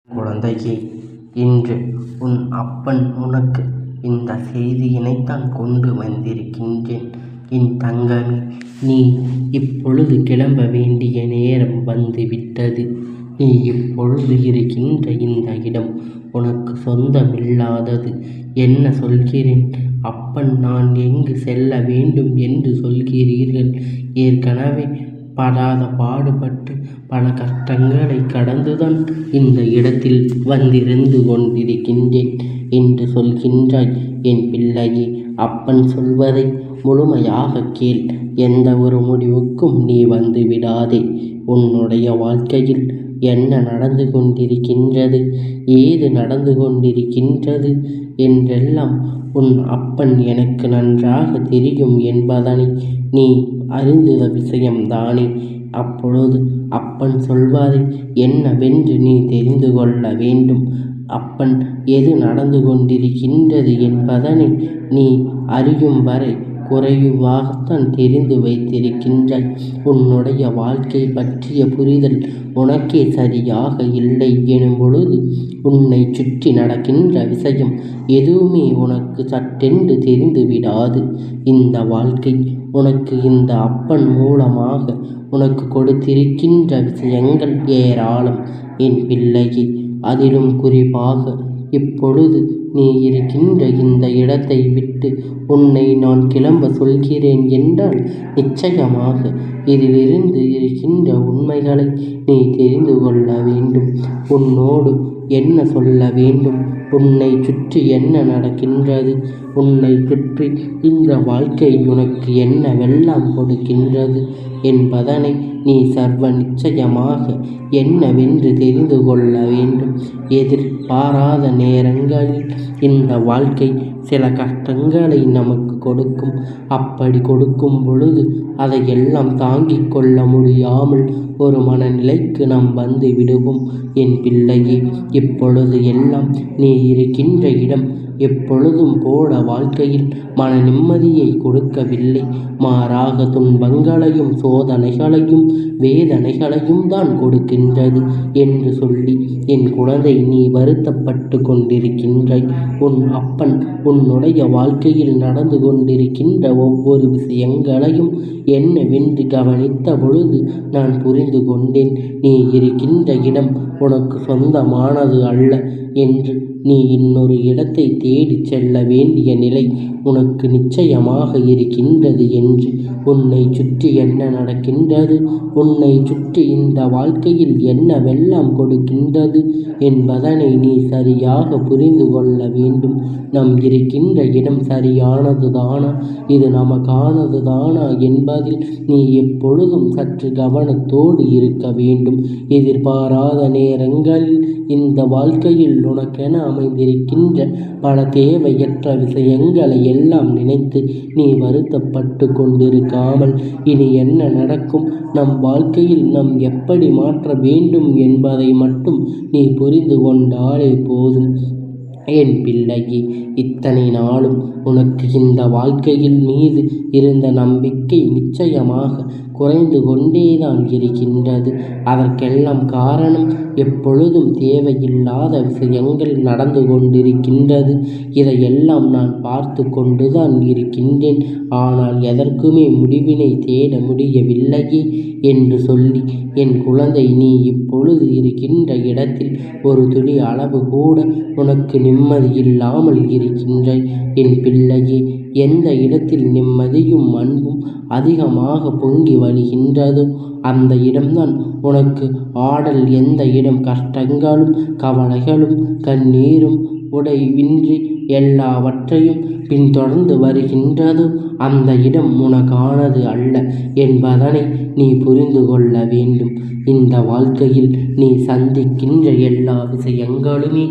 குழந்தையே, இன்று உன் அப்பன் உனக்கு இந்த செய்தியினைத்தான் கொண்டு வந்திருக்கின்றேன். என் தங்கமே, நீ இப்பொழுது கிளம்ப வேண்டிய நேரம் வந்துவிட்டது. நீ இப்பொழுது இருக்கின்ற இந்த இடம் உனக்கு சொந்தமில்லாதது. என்ன சொல்கிறேன்? அப்பன், நான் எங்கு செல்ல வேண்டும் என்று சொல்கிறீர்கள்? ஏற்கனவே படாத பாடுபட்டு பல கஷ்டங்களை கடந்துதான் இந்த இடத்தில் வந்திருந்து கொண்டிருக்கின்றேன் என்று சொல்கின்றாய். என் பிள்ளையே, அப்பன் சொல்வதை முழுமையாக கேள். எந்த ஒரு முடிவுக்கும் நீ வந்து விடாதே. உன்னுடைய வாழ்க்கையில் என்ன நடந்து கொண்டிருக்கின்றது, ஏது நடந்து கொண்டிருக்கின்றது என்றெல்லாம் உன் அப்பன் எனக்கு நன்றாக தெரியும் என்பதனை நீ அறிந்த விஷயம்தானே. அப்பொழுது அப்பன் சொல்வதை என்னவென்று நீ தெரிந்து கொள்ள வேண்டும். அப்பன் எது நடந்து கொண்டிருக்கின்றது என்பதனை நீ அறியும் வரை குறைவாகத்தான் தெரிந்து வைத்திருக்கின்றாய். உன்னுடைய வாழ்க்கை பற்றிய புரிதல் உனக்கே சரியாக இல்லை எனும் பொழுது உன்னை சுற்றி நடக்கின்ற விஷயம் எதுவுமே உனக்கு சட்டென்று தெரிந்து விடாது. இந்த வாழ்க்கை உனக்கு இந்த அப்பன் மூலமாக உனக்கு கொடுத்திருக்கின்ற விஷயங்கள் ஏராளம் என் பிள்ளையே. அதிலும் குறிப்பாக இப்பொழுது நீ இருக்கின்ற இந்த இடத்தை விட்டு உன்னை நான் கிளம்ப சொல்கிறேன் என்றால் நிச்சயமாக இதிலிருந்து இருக்கின்ற உண்மைகளை நீ தெரிந்து கொள்ள வேண்டும். உன்னோடு என்ன சொல்ல வேண்டும், உன்னை சுற்றி என்ன நடக்கின்றது, உன்னை சுற்றி இந்த வாழ்க்கை உனக்கு என்னவெல்லாம் கொடுக்கின்றது என்பதனை நீ சர்வ நிச்சயமாக என்னவென்று தெரிந்து கொள்ள வேண்டும். எதிர்பாராத நேரங்களில் இந்த வாழ்க்கை சில கஷ்டங்களை நமக்கு கொடுக்கும். அப்படி கொடுக்கும் பொழுது அதையெல்லாம் தாங்கிக் கொள்ள முடியாமல் ஒரு மனநிலைக்கு நாம் வந்து விடுவோம். என் பிள்ளையே, இப்பொழுது எல்லாம் நீ இருக்கின்ற இடம் எப்பொழுதும் போல வாழ்க்கையில் மன நிம்மதியை கொடுக்கவில்லை. மாறாக துன்பங்களையும் சோதனைகளையும் வேதனைகளையும் தான் கொடுக்கின்றது என்று சொல்லி என் குழந்தை நீ வருத்தப்பட்டு கொண்டிருக்கின்றாய். உன் அப்பன் உன்னுடைய வாழ்க்கையில் நடந்து கொண்டிருக்கின்ற ஒவ்வொரு விஷயங்களையும் என்னவென்று கவனித்த பொழுது நான் புரிந்து கொண்டேன். நீ இருக்கின்ற இடம் உனக்கு சொந்தமானது அல்ல என்று நீ இன்னொரு இடத்தை தேடிச் செல்ல வேண்டிய நிலை உனக்கு நிச்சயமாக இருக்கின்றது என்று உன்னை சுற்றி என்ன நடக்கின்றது, உன்னை சுற்றி இந்த வாழ்க்கையில் என்னவெல்லாம் கொடுக்கின்றது என்பதனை நீ சரியாக புரிந்து கொள்ள வேண்டும். நம் இருக்கின்ற இடம் சரியானது தானா, இது நமக்கானது தானா என்பதில் நீ எப்பொழுதும் சற்று கவனத்தோடு இருக்க வேண்டும். எதிர்பாராத நேரங்களில் இந்த வாழ்க்கையில் உனக்கென அமைந்திருக்கின்ற பல தேவையற்ற விஷயங்களை எல்லாம் நினைத்து நீ வருத்தப்பட்டு கொண்டிருக்காமல் இனி என்ன நடக்கும், நம் வாழ்க்கையில் நாம் எப்படி மாற்ற வேண்டும் என்பதை மட்டும் நீ புரிந்து கொண்டாலே போதும். என் பிள்ளையே, இத்தனை நாளும் உனக்கு இந்த வாழ்க்கையில் மீது இருந்த நம்பிக்கை நிச்சயமாக குறைந்து கொண்டேதான் இருக்கின்றது. அதற்கெல்லாம் காரணம் எப்பொழுதும் தேவையில்லாத விஷயங்கள் நடந்து கொண்டிருக்கின்றது. இதையெல்லாம் நான் பார்த்து கொண்டுதான் இருக்கின்றேன். ஆனால் எதற்குமே முடிவினை தேட முடியவில்லையே என்று சொல்லி என் குழந்தை நீ இப்பொழுது இருக்கின்ற இடத்தில் ஒரு துளி அளவு கூட உனக்கு நிம்மதி இல்லாமல் இருக்கின்றாய். என் பிள்ளையே, எந்த இடத்தில் நிம்மதியும் அன்பும் அதிகமாக பொங்கி வழிகின்றதோ அந்த இடம்தான் உனக்கு ஆடல். எந்த இடம் கஷ்டங்களும் கவலைகளும் கண்ணீரும் உடைவின்றி எல்லாவற்றையும் பின்தொடர்ந்து வருகின்றதோ அந்த இடம் உனக்கானது அல்ல என்பதனை நீ புரிந்து கொள்ள வேண்டும். இந்த வாழ்க்கையில் நீ சந்திக்கின்ற எல்லா விஷயங்களுமே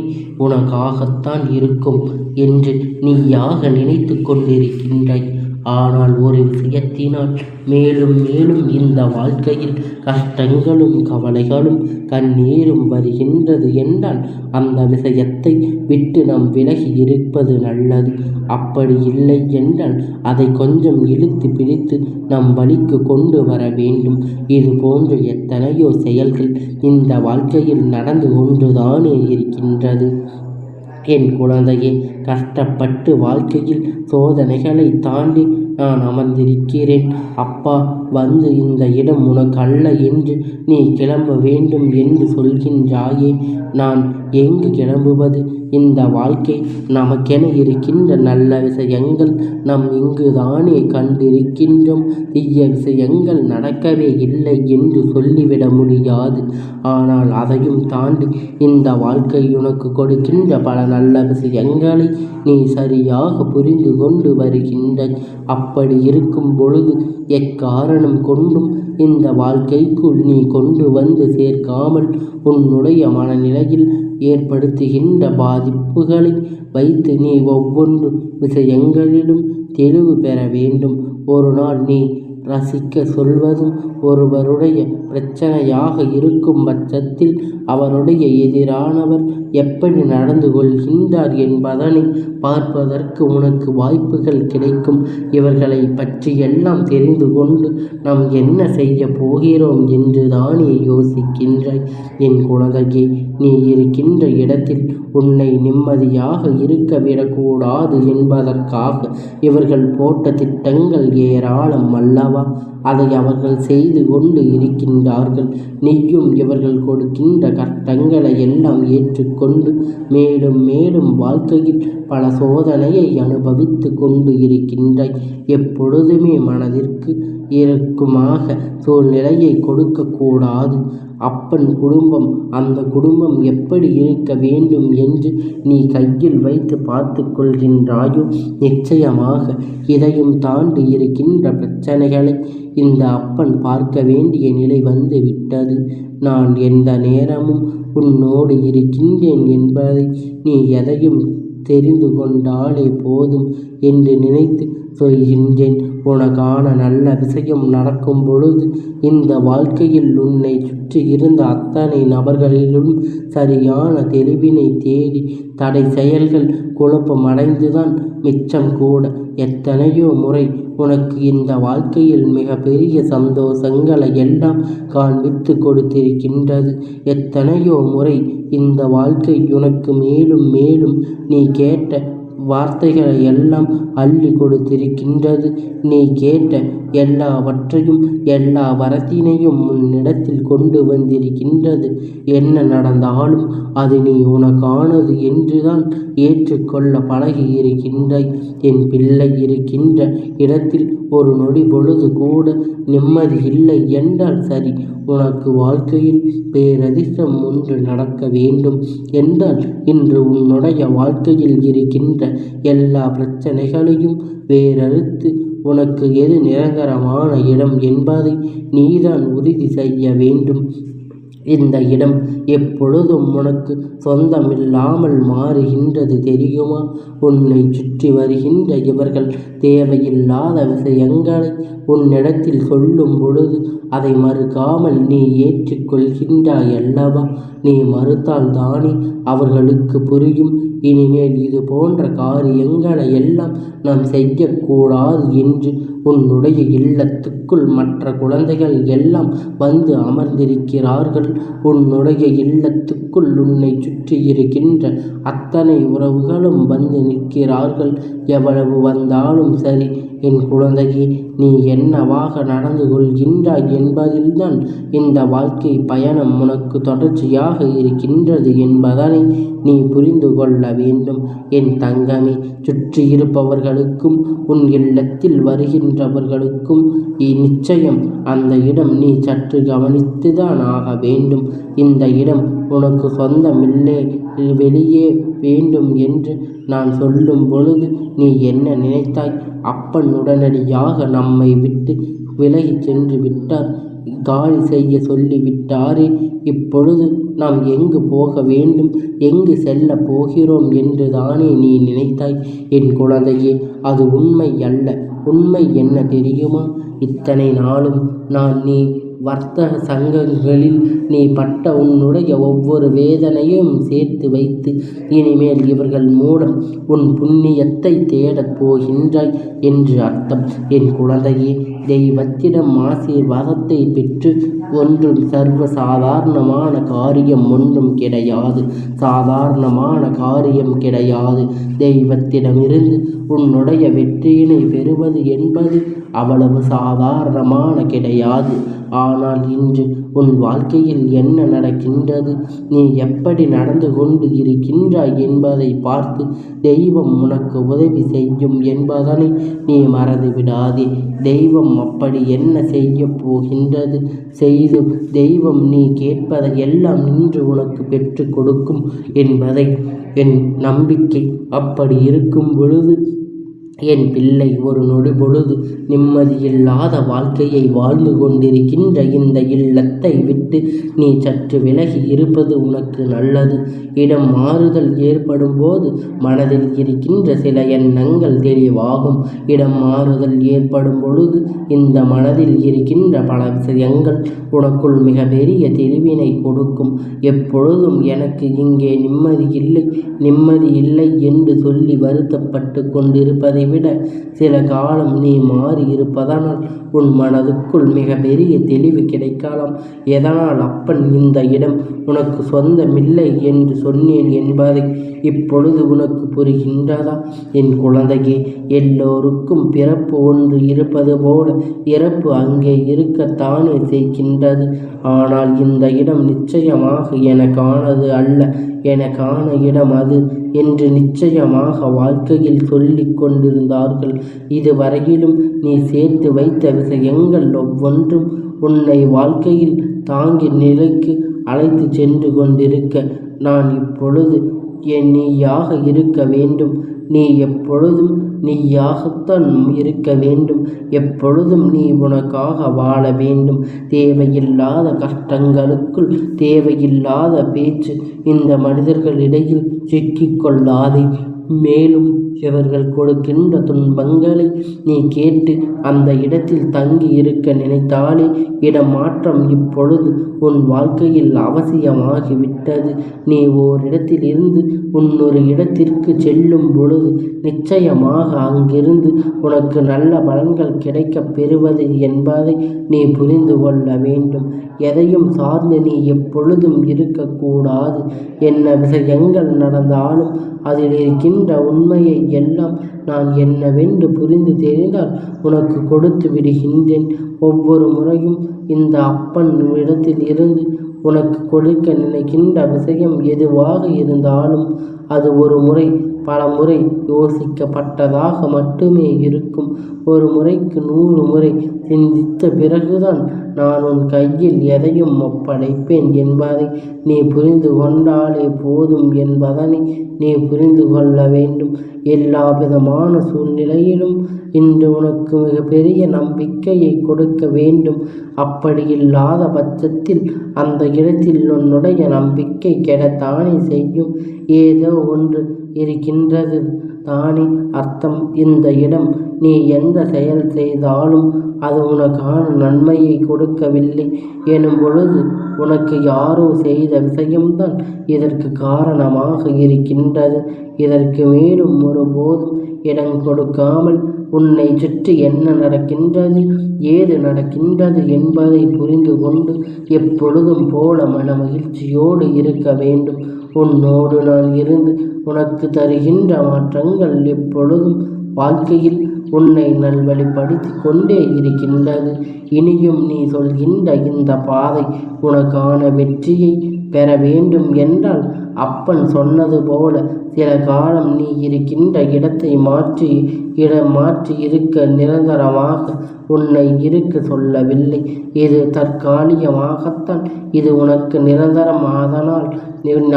உனக்காகத்தான் இருக்கும் என்று நீயாக நினைத்து கொண்டிருக்கின்றாய். ஆனால் ஒரு விஷயத்தினால் மேலும் மேலும் இந்த வாழ்க்கையில் கஷ்டங்களும் கவலைகளும் கண்ணீரும் வருகின்றது என்றால் அந்த விஷயத்தை விட்டு நாம் விலகி இருப்பது நல்லது. அப்படி இல்லை என்றால் அதை கொஞ்சம் இழுத்து பிடித்து நம் வழிக்கு கொண்டு வர வேண்டும். இது போன்ற எத்தனையோ செயல்கள் இந்த வாழ்க்கையில் நடந்து கொண்டுதானே இருக்கின்றது. என் குழந்தையே, கஷ்டப்பட்டு வாழ்க்கையில் சோதனைகளை தாண்டி நான் அமர்ந்திருக்கிறேன். அப்பா வந்து இந்த இடம் உனக்கு அல்ல என்று நீ கிளம்ப வேண்டும் என்று சொல்கின்றாயே, நான் எங்கு கிளம்புவது? இந்த வாழ்க்கை நமக்கென இருக்கின்ற நல்ல விஷயங்கள் நம் இங்குதானே கண்டிருக்கின்றோம். தீய விஷயங்கள் நடக்கவே இல்லை என்று சொல்லிவிட முடியாது. ஆனால் அதையும் தாண்டி இந்த வாழ்க்கை உனக்கு கொடுக்கின்ற பல நல்ல விஷயங்களை நீ சரியாக புரிந்து கொண்டு வருகின்றாய். அப்படி இருக்கும் பொழுது எக்காரணம் கொண்டும் இந்த வாழ்க்கைக்குள் நீ கொண்டு வந்து சேர்க்காமல் உன்னுடைய மனநிலையில் ஏற்படுத்துகின்ற பாதிப்புகளை வைத்து நீ ஒவ்வொன்று விஷயங்களிலும் தெளிவு பெற வேண்டும். ஒரு நாள் நீ ரசிக்க சொல்வதும் ஒருவருடைய பிரச்சனையாக இருக்கும் பட்சத்தில் அவருடைய எதிரானவர் எப்படி நடந்து கொள்கின்றார் என்பதனை பார்ப்பதற்கு உனக்கு வாய்ப்புகள் கிடைக்கும். இவர்களை பற்றியெல்லாம் தெரிந்து கொண்டு நாம் என்ன செய்ய போகிறோம் என்று தானே யோசிக்கின்றாய். என் குழந்தையே, நீ இருக்கின்ற இடத்தில் உன்னை நிம்மதியாக இருக்க விடக்கூடாது என்பதற்காக இவர்கள் போட்ட திட்டங்கள் ஏராளம் அல்லவா? அதை அவர்கள் செய்து கொண்டு இருக்கின்றார்கள். நீயும் இவர்கள் கொடுக்கின்ற கஷ்டங்களை எல்லாம் ஏற்றுக்கொண்டு மேலும் மேலும் வாழ்க்கையில் பல சோதனையை அனுபவித்து கொண்டு இருக்கின்றாய். எப்பொழுதுமே மனதிற்கு இருக்குமாக சூழ்நிலையை கொடுக்கக்கூடாது. அப்பன் குடும்பம், அந்த குடும்பம் எப்படி இருக்க வேண்டும் என்று நீ கையில் வைத்து பார்த்து கொள்கின்றாயோ, நிச்சயமாக இதையும் தாண்டி இருக்கின்ற பிரச்சனைகளை இந்த அப்பன் பார்க்க வேண்டிய நிலை வந்து விட்டது. நான் எந்த நேரமும் உன்னோடு இருக்கின்றேன் என்பதை நீ எதையும் தெரிந்து கொண்டாலே போதும் என்று நினைத்து சொல்கின்றேன். உனக்கான நல்ல விஷயம் நடக்கும் பொழுது இந்த வாழ்க்கையில் உன்னை சுற்றி இருந்த அத்தனை நபர்களிலும் சரியான தெளிவினை தேடி தடை செயல்கள் குழப்பமடைந்துதான் மிச்சம் கூட. எத்தனையோ முறை உனக்கு இந்த வாழ்க்கையில் மிக பெரிய சந்தோஷங்களை எல்லாம் காண்பித்து கொடுத்திருக்கின்றது. எத்தனையோ முறை இந்த வாழ்க்கை உனக்கு மேலும் மேலும் நீ கேட்ட வார்த்தைகளை எல்லாம் அள்ளி கொடுத்திருக்கின்றது. நீ கேட்ட எல்லாவற்றையும் எல்லா வரத்தினையும் உன்னிடத்தில் கொண்டு வந்திருக்கின்றது. என்ன நடந்தாலும் அது நீ உனக்கானது என்றுதான் ஏற்றுக்கொள்ள பழகி இருக்கின்றாய். என் பிள்ளை இருக்கின்ற இடத்தில் ஒரு நொடி பொழுது கூட நிம்மதி இல்லை என்றால் சரி, உனக்கு வாழ்க்கையில் பேரதிர்ஷ்டம் ஒன்று நடக்க வேண்டும் என்றால் இன்று உன்னுடைய வாழ்க்கையில் இருக்கின்ற எல்லா பிரச்சனைகளையும் வேறறுத்து உனக்கு எது நிரந்தரமான இடம் என்பதை நீதான் உறுதி செய்ய வேண்டும். இந்த இடம் எப்பொழுதும் உனக்கு சொந்தமில்லாமல் மாறுகின்றது தெரியுமா? உன்னை சுற்றி வருகின்ற இவர்கள் தேவையில்லாத விஷயங்களை உன்னிடத்தில் சொல்லும் பொழுது அதை மறுக்காமல் நீ ஏற்றுக்கொள்கின்றாய் அல்லவா? நீ மறுத்தால் தானே அவர்களுக்கு புரியும். இனிமேல் இது போன்ற காரியங்களை எல்லாம் நாம் செய்யக்கூடாது என்று. உன்னுடைய இல்லத்துக்குள் மற்ற குழந்தைகள் எல்லாம் வந்து அமர்ந்திருக்கிறார்கள். உன்னுடைய இல்லத்துக்குள் உன்னை சுற்றி இருக்கின்ற அத்தனை உறவுகளும் வந்து நிற்கிறார்கள். எவ்வளவு வந்தாலும் சரி என் குழந்தையே, நீ என்னவாக நடந்து கொள்கின்றாய் என்பதில்தான் இந்த வாழ்க்கை பயணம் உனக்கு தொடர்ச்சியாக இருக்கின்றது என்பதனை நீ புரிந்து கொள்ள வேண்டும். என் தங்கமே, சுற்றி இருப்பவர்களுக்கும் உன் இல்லத்தில் வருகின்றவர்களுக்கும் நிச்சயம் அந்த இடம் நீ சற்று கவனித்துதான் ஆக வேண்டும். இந்த இடம் உனக்கு சொந்தமில்லை, வெளியே வேண்டும் என்று நான் சொல்லும் பொழுது நீ என்ன நினைத்தாய்? அப்பன் உடனடியாக நம்மை விட்டு விலகி சென்று விட்டார், காலி செய்ய சொல்லிவிட்டாரே. இப்பொழுது நாம் எங்கு போக வேண்டும், எங்கு செல்ல போகிறோம் என்று தானே நீ நினைத்தாய்? என் குழந்தையே, அது உண்மை அல்ல. உண்மை என்ன தெரியுமா? இத்தனை நாளும் நீ வர்த்தக சங்கங்களில் நீ பட்ட உன்னுடைய ஒவ்வொரு வேதனையும் சேர்த்து வைத்து இனிமேல் இவர்கள் மூலம் உன் புண்ணியத்தை தேடப் போகின்றாய் என்று அர்த்தம். என் குழந்தையே, தெய்வத்திடம் ஆசீர்வாதத்தை பெற்று ஒன்றும் சர்வ சாதாரணமான காரியம் ஒன்றும் கிடையாது. சாதாரணமான காரியம் கிடையாது. தெய்வத்திடமிருந்து உன்னுடைய வெற்றியினை பெறுவது என்பது அவ்வளவு சாதாரணமான கிடையாது. ஆனால் இன்று உன் வாழ்க்கையில் என்ன நடக்கின்றது, நீ எப்படி நடந்து கொண்டு இருக்கின்றாய் என்பதை பார்த்து தெய்வம் உனக்கு உதவி செய்யும் என்பதனை நீ மறந்துவிடாதே. தெய்வம் அப்படி என்ன செய்ய போகின்றது? செய்து தெய்வம் நீ கேட்பதை எல்லாம் இன்று உனக்கு பெற்று கொடுக்கும் என்பதை என் நம்பிக்கை. அப்படி இருக்கும் பொழுது என் பிள்ளை, ஒரு நொடி பொழுது நிம்மதியில்லாத வாழ்க்கையை வாழ்ந்து கொண்டிருக்கின்ற இந்த இல்லத்தை விட்டு நீ சற்று விலகி இருப்பது உனக்கு நல்லது. இடம் மாறுதல் ஏற்படும் போது மனதில் இருக்கின்ற சில எண்ணங்கள் தெளிவாகும். இடம் மாறுதல் ஏற்படும் பொழுது இந்த மனதில் இருக்கின்ற பல விஷயங்கள் உனக்குள் மிக பெரிய தெளிவினை கொடுக்கும். எப்பொழுதும் எனக்கு இங்கே நிம்மதி இல்லை என்று சொல்லி வருத்தப்பட்டு கொண்டிருப்பதை விட சில காலம் நீ மாறி இருப்பதனால் உன் மனதுக்குள் மிக பெரிய தெளிவு கிடைக்கலாம். எதனால் அப்பன் இந்த இடம் உனக்கு சொந்தமில்லை என்று சொன்னேன் என்பதை இப்பொழுது உனக்கு புரிகின்றதா? என் குழந்தையே, எல்லோருக்கும் பிறப்பு ஒன்று இருப்பது போல இறப்பு அங்கே இருக்கத்தானே செய்கின்றது. ஆனால் இந்த இடம் நிச்சயமாக எனக்கானது அல்ல, எனக்கான இடம் அது என்று நிச்சயமாக வாழ்க்கையில் சொல்லிக் கொண்டிருந்தார்கள். இதுவரையிலும் நீ சேர்த்து வைத்த விஷயங்கள் ஒவ்வொன்றும் உன்னை வாழ்க்கையில் தாங்கி நிலைக்கு அழைத்து சென்று கொண்டிருக்க நான் இப்பொழுது நீயாக இருக்க வேண்டும். நீ எப்பொழுதும் நீயாகத்தான் இருக்க வேண்டும். எப்பொழுதும் நீ உனக்காக வாழ வேண்டும். தேவையில்லாத கஷ்டங்களுக்குள் தேவையில்லாத பேச்சு இந்த மனிதர்களிடையில் சிக்கிக்கொள்ளாதே. மேலும் இவர்கள் கொடுக்கின்ற துன்பங்களை நீ கேட்டு அந்த இடத்தில் தங்கி இருக்க நினைத்தாலே இடமாற்றம் இப்பொழுது உன் வாழ்க்கையில் அவசியமாகிவிட்டது. நீ ஓரிடத்தில் இருந்து இன்னொரு இடத்திற்கு செல்லும் பொழுது நிச்சயமாக அங்கிருந்து உனக்கு நல்ல பலன்கள் கிடைக்கப் பெறுவது என்பதை நீ புரிந்து கொள்ள வேண்டும். எதையும் சார்ந்து நீ எப்பொழுதும் இருக்கக்கூடாது. என்ன விஷயங்கள் நடந்தாலும் அதில் இருக்கின்ற உண்மையை எல்லாம் நான் என்னவென்று புரிந்து தெரிந்தால் உனக்கு கொடுத்து விடுகின்றேன். ஒவ்வொரு முறையும் இந்த அப்பன் இடத்தில் இருந்து உனக்கு கொடுக்க நினைக்கின்ற விஷயம் எதுவாக இருந்தாலும் அது ஒரு முறை பல முறை யோசிக்கப்பட்டதாக மட்டுமே இருக்கும். ஒரு முறைக்கு 100 முறை சிந்தித்த பிறகுதான் நான் உன் கையில் எதையும் ஒப்படைப்பேன் என்பதை நீ புரிந்து கொண்டாலே போதும் என்பதனை நீ புரிந்து கொள்ள வேண்டும். எல்லா விதமான சூழ்நிலையிலும் இன்று உனக்கு மிகப்பெரிய நம்பிக்கையை கொடுக்க வேண்டும். அப்படியில்லாத பட்சத்தில் அந்த இடத்தில் உன்னுடைய நம்பிக்கை கெடத்தானே செய்யும். ஏதோ ஒன்று இருக்கின்றது தானே அர்த்தம். இந்த இடம் நீ எந்த செயல் செய்தாலும் அது உனக்கான நன்மையை கொடுக்கவில்லை எனும் பொழுது உனக்கு யாரோ செய்த விஷயம்தான் இதற்கு காரணமாக இருக்கின்றது. இதற்கு மேலும் ஒருபோதும் இடம் கொடுக்காமல் உன்னை சுற்றி என்ன நடக்கின்றது, ஏது நடக்கின்றது என்பதை புரிந்து கொண்டு எப்பொழுதும் போல மன மகிழ்ச்சியோடு இருக்க வேண்டும். உன்னோடு நான் இருந்து உனக்கு தருகின்ற மாற்றங்கள் எப்பொழுதும் வாழ்க்கையில் உன்னை நல்வழிப்படுத்தி கொண்டே இருக்கின்றது. இனியும் நீ சொல்கின்ற இந்த பாதை உனக்கான வெற்றியை பெற வேண்டும் என்றால் அப்பன் சொன்னது போல சில காலம் நீ இருக்கின்ற இடத்தை மாற்றி இருக்க நிரந்தரமாக உன்னை இருக்க சொல்லவில்லை. இது தற்காலிகமாகத்தான். இது உனக்கு நிரந்தரம்.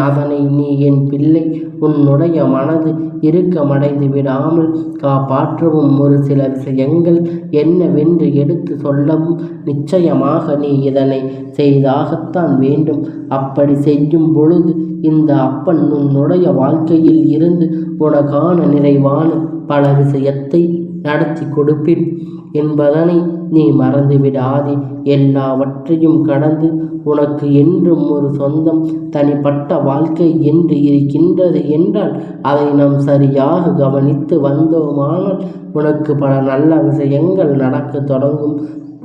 அதனை நீ என் பிள்ளை உன்னுடைய மனது இறுக்கமடைந்து விடாமல் காப்பாற்றவும் ஒரு சில விஷயங்கள் என்னவென்று எடுத்து சொல்லவும் நிச்சயமாக நீ இதனை செய்தாகத்தான் வேண்டும். அப்படி செய்யும் பொழுது இந்த அப்பன் உன்னுடைய வாழ்க்கையில் இருந்து உனக்கான நிறைவான பல விஷயத்தை நடத்தி கொடுப்பேன் என்பதனை நீ மறந்துவிடாதே. எல்லாவற்றையும் கடந்து உனக்கு என்றும் ஒரு சொந்தம் தனிப்பட்ட வாழ்க்கை என்று இருக்கின்றது என்றால் அதை நாம் சரியாக கவனித்து வந்தோமானால் உனக்கு பல நல்ல விஷயங்கள் நடக்க தொடங்கும்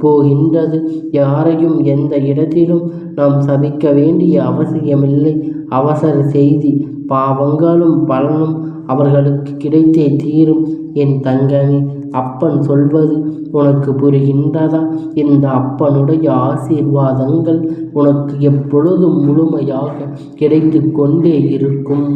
போகின்றது. யாரையும் எந்த இடத்திலும் நாம் சபிக்க வேண்டிய அவசியமில்லை. அவசர செய்தி பாவங்களும் பலனும் அவர்களுக்கு கிடைத்தே தீரும். என் தங்கமே, அப்பன் சொல்வது உனக்கு புரிகின்றதா? இந்த அப்பனுடைய ஆசீர்வாதங்கள் உனக்கு எப்பொழுதும் முழுமையாக கிடைத்து கொண்டே இருக்கும்.